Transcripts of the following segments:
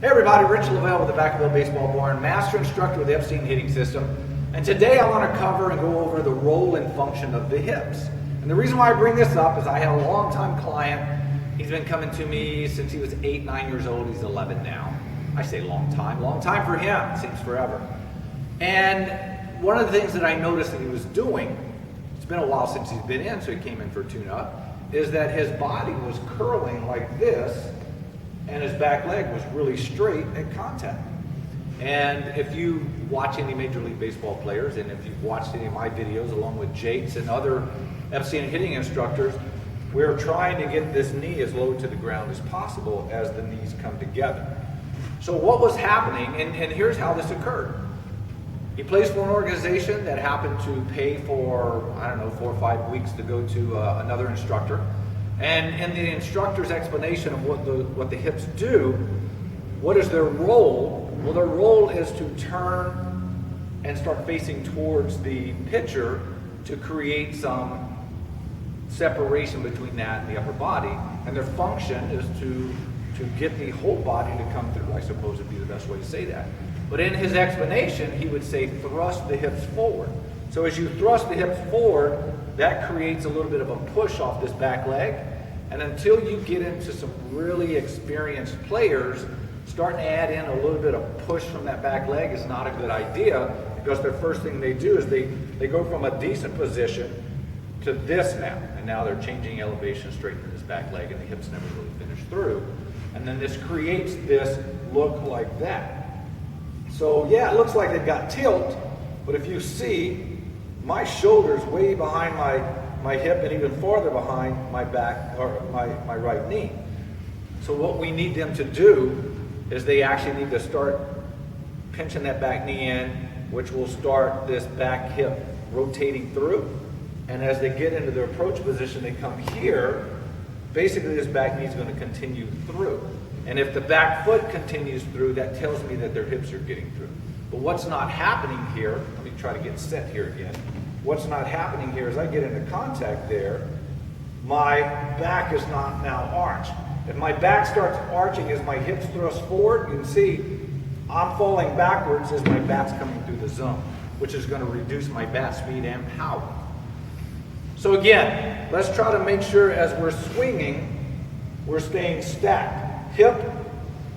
Hey everybody, Rich Lovell with the Vacaville Baseball Barn, Master Instructor with the Epstein Hitting System. And today I want to cover and go over the role and function of the hips. And the reason why I bring this up is I had a long-time client. He's been coming to me since he was 8, 9 years old. He's 11 now. I say long time for him. It seems forever. And one of the things that I noticed that he was doing, it's been a while since he's been in, so he came in for a tune-up, is that his body was curling like this, and his back leg was really straight at contact. And if you watch any Major League Baseball players, and if you've watched any of my videos along with Jake's and other Epstein hitting instructors, we're trying to get this knee as low to the ground as possible as the knees come together. So what was happening, and here's how this occurred. He plays for an organization that happened to pay for, 4 or 5 weeks to go to another instructor. And in the instructor's explanation of what the hips do, what is their role? Well, their role is to turn and start facing towards the pitcher to create some separation between that and the upper body. And their function is to get the whole body to come through, I suppose would be the best way to say that. But in his explanation, he would say thrust the hips forward. So as you thrust the hips forward, that creates a little bit of a push off this back leg. And until you get into some really experienced players, starting to add in a little bit of push from that back leg is not a good idea, because their first thing they do is they go from a decent position to this now. And now they're changing elevation straight to this back leg, and the hips never really finish through. And then this creates this look like that. So yeah, it looks like they've got tilt, but if you see, my shoulder's way behind my hip and even farther behind my back, or my right knee. So what we need them to do is they actually need to start pinching that back knee in, which will start this back hip rotating through. And as they get into their approach position, they come here, basically this back knee is going to continue through. And if the back foot continues through, that tells me that their hips are getting through. But what's not happening here, let me try to get set here again. What's not happening here is I get into contact there, my back is not now arched. If my back starts arching as my hips thrust forward, you can see I'm falling backwards as my bat's coming through the zone, which is going to reduce my bat speed and power. So again, let's try to make sure as we're swinging, we're staying stacked. Hip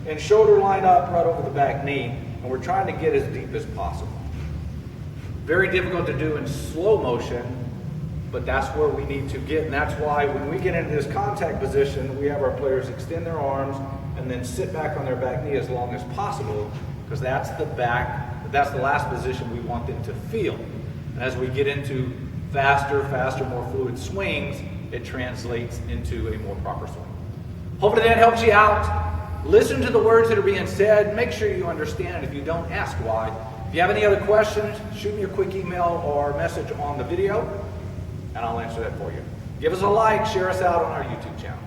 and shoulder line up right over the back knee, and we're trying to get as deep as possible. Very difficult to do in slow motion, but that's where we need to get, and that's why when we get into this contact position, we have our players extend their arms and then sit back on their back knee as long as possible, because that's the last position we want them to feel. And as we get into faster, more fluid swings, it translates into a more proper swing. Hopefully that helps you out. Listen to the words that are being said. Make sure you understand. If you don't, ask why. If you have any other questions, shoot me a quick email or message on the video, and I'll answer that for you. Give us a like, share us out on our YouTube channel.